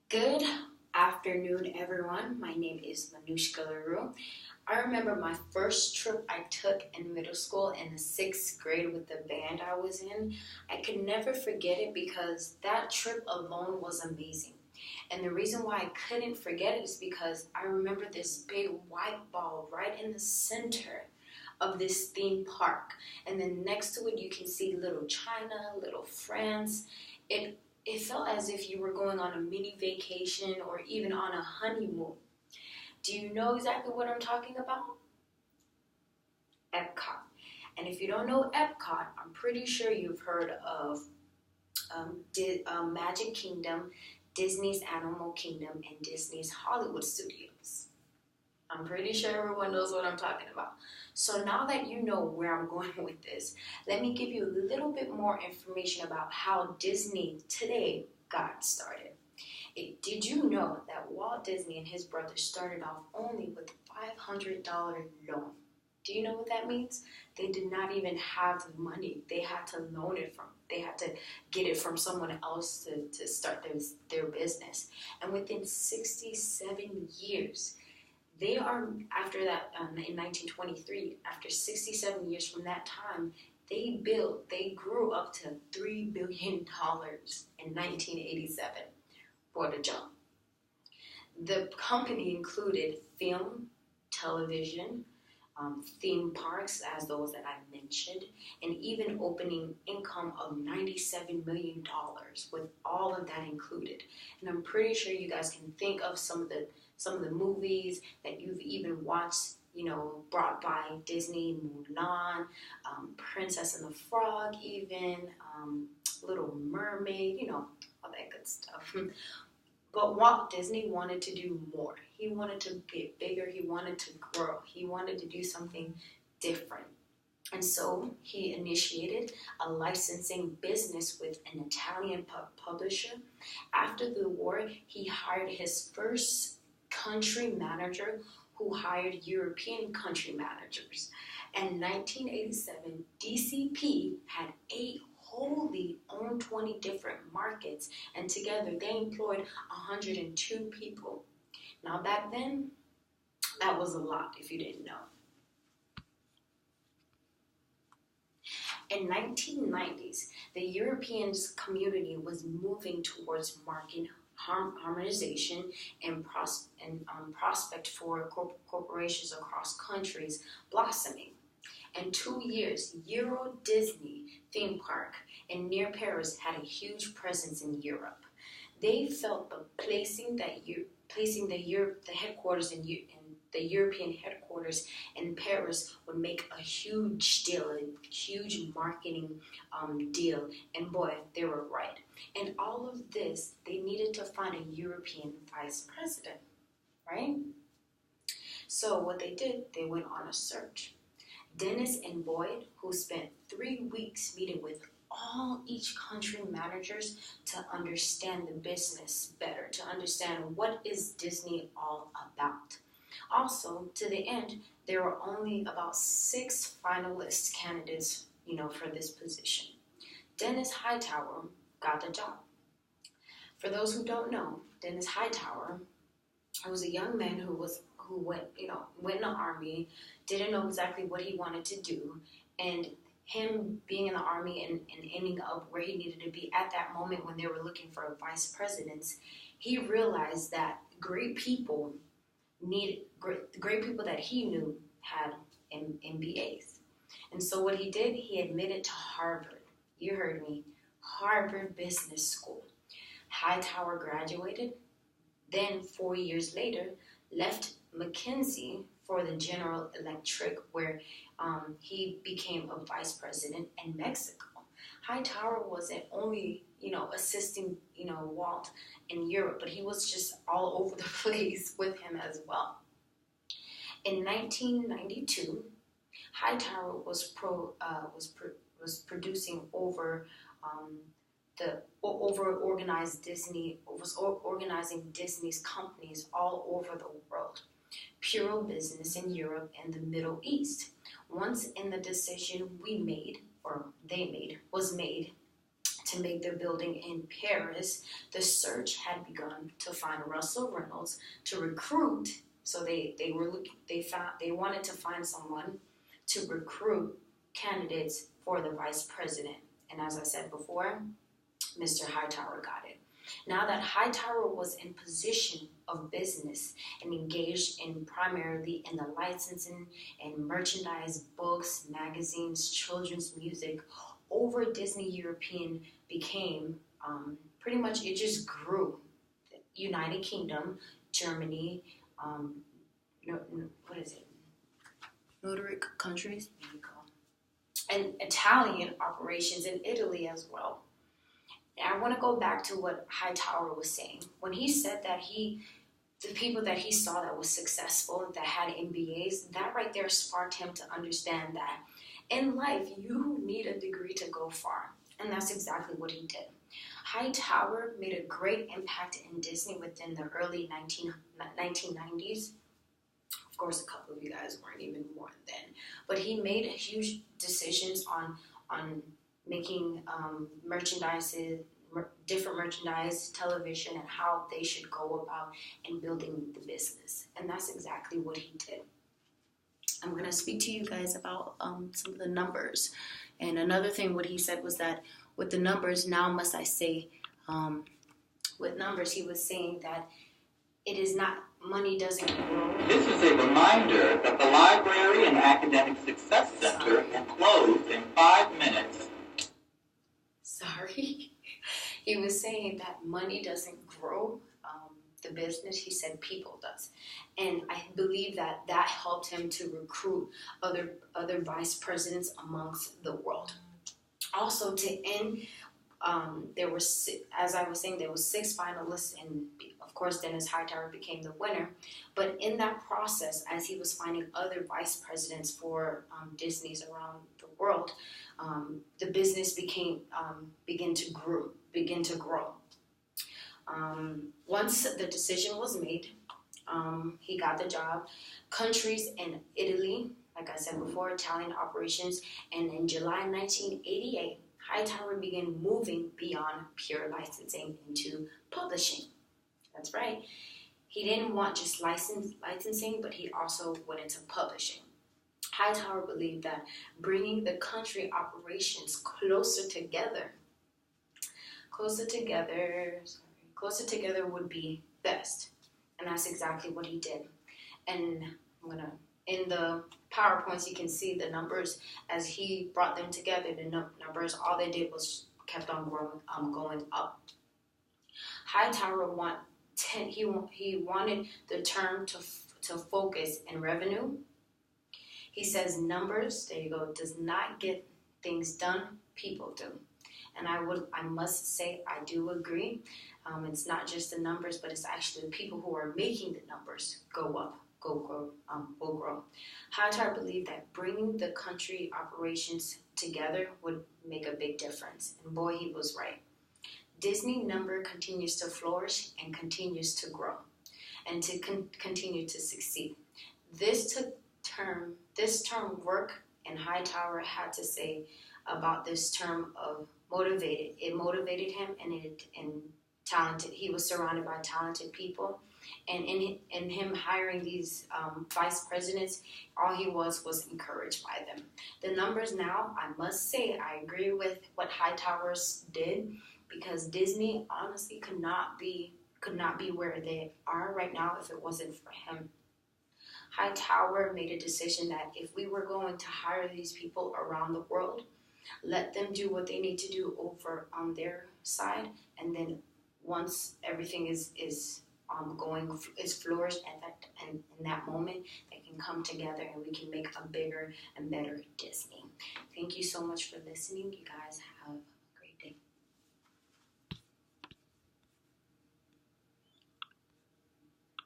Good afternoon, everyone. My name is Manoucheka Larrieux. I remember my first trip I took in middle school in the sixth grade with the band I was in. I could never forget it because that trip alone was amazing. And the reason why I couldn't forget it is because I remember this big white ball right in the center of this theme park. And then next to it, you can see little China, little France. It felt as if you were going on a mini vacation or even on a honeymoon. Do you know exactly what I'm talking about? Epcot. And if you don't know Epcot, I'm pretty sure you've heard of Magic Kingdom, Disney's Animal Kingdom, and Disney's Hollywood Studios. I'm pretty sure everyone knows what I'm talking about. So now that you know where I'm going with this, let me give you a little bit more information about how Disney today got started. Did you know that Walt Disney and his brothers started off only with a $500 loan? Do you know what that means? They did not even have the money. They had to loan it from. They had to get it from someone else to start their business. And within 67 years, they are, after that, in 1923, after 67 years from that time, they grew up to $3 billion in 1987 for the jump. The company included film, television, theme parks, as those that I mentioned, and even opening income of $97 million with all of that included. And I'm pretty sure you guys can think of some of the movies that you've even watched, brought by Disney: Mulan, Princess and the Frog, even Little Mermaid, all that good stuff. But Walt Disney wanted to do more. He wanted to get bigger. He wanted to grow. He wanted to do something different. And so he initiated a licensing business with an Italian publisher. After the war, he hired his first country manager who hired European country managers. And in 1987, DCP had 8 wholly owned 20 different markets, and together they employed 102 people. Now back then, that was a lot if you didn't know. In 1990s, the European community was moving towards market harmonization and prospect for corporations across countries blossoming. In 2 years, Euro Disney theme park near Paris had a huge presence in Europe. They felt that placing the headquarters in the European headquarters in Paris would make a huge deal, a huge marketing deal. And boy, they were right. And all of this, they needed to find a European vice president, right? So what they did, they went on a search. Dennis and Boyd, who spent 3 weeks meeting with each country managers to understand the business better, to understand what is Disney all about. Also, to the end, there were only about 6 finalist candidates, for this position. Dennis Hightower got the job. For those who don't know, Dennis Hightower was a young man who went in the army, didn't know exactly what he wanted to do, and him being in the army and ending up where he needed to be at that moment when they were looking for a vice president, he realized that great people that he knew had MBAs. And so what he did, he admitted to Harvard. You heard me, Harvard Business School. Hightower graduated, then 4 years later, left McKinsey for the General Electric, where he became a vice president in Mexico. Hightower wasn't only, assisting, Walt in Europe, but he was just all over the place with him as well. In 1992, Hightower was producing organizing Disney's companies all over the world. Pure business in Europe and the Middle East. Once in the decision they made was made to make their building in Paris, the search had begun to find Russell Reynolds to recruit. So they wanted to find someone to recruit candidates for the vice president. And as I said before, Mr. Hightower got it. Now that Hightower was in position of business and engaged in primarily in the licensing and merchandise, books, magazines, children's music, over Disney European became pretty much, it just grew. United Kingdom, Germany, what is it? Nordic countries, there you go. And Italian operations in Italy as well. And I want to go back to what Hightower was saying. When he said that the people that he saw that was successful, that had MBAs, that right there sparked him to understand that in life, you need a degree to go far. And that's exactly what he did. Hightower made a great impact in Disney within the early 1990s. Of course, a couple of you guys weren't even born then. But he made huge decisions on making different merchandise, television, and how they should go about in building the business. And that's exactly what he did. I'm going to speak to you guys about some of the numbers. And another thing, what he said was that with the numbers, now must I say, with numbers, he was saying that it is not, money doesn't grow. This is a reminder that the Library and Academic Success Center will close in 5 minutes. Sorry. He was saying that money doesn't grow the business. He said people does. And I believe that helped him to recruit other vice presidents amongst the world. Also, to end, there were, as I was saying, there were 6 finalists, and of course, Dennis Hightower became the winner. But in that process, as he was finding other vice presidents for Disney's around the world, the business began to grow. Once the decision was made, he got the job. Countries in Italy, like I said before, Italian operations, and in July 1988, Hightower began moving beyond pure licensing into publishing. That's right. He didn't want just licensing, but he also went into publishing. Hightower believed that bringing the country operations closer together would be best. And that's exactly what he did. And in the PowerPoints, you can see the numbers as he brought them together. The numbers, all they did was kept on going up. Hightower he wanted the term to focus in revenue. He says numbers, there you go, does not get things done, people do. And I must say, I do agree. It's not just the numbers, but it's actually the people who are making the numbers will grow. Hightower believed that bringing the country operations together would make a big difference. And boy, he was right. Disney number continues to flourish and continues to grow and to continue to succeed. This term work, and Hightower had to say about this term of motivated. It motivated him, and talented. He was surrounded by talented people, and in him hiring these vice presidents, all he was encouraged by them. The numbers now, I must say, I agree with what Hightower did, because Disney honestly could not be where they are right now if it wasn't for him. Hightower made a decision that if we were going to hire these people around the world, let them do what they need to do over on their side, and then once everything is flourished and in that moment, they can come together and we can make a bigger and better Disney. Thank you so much for listening. You guys have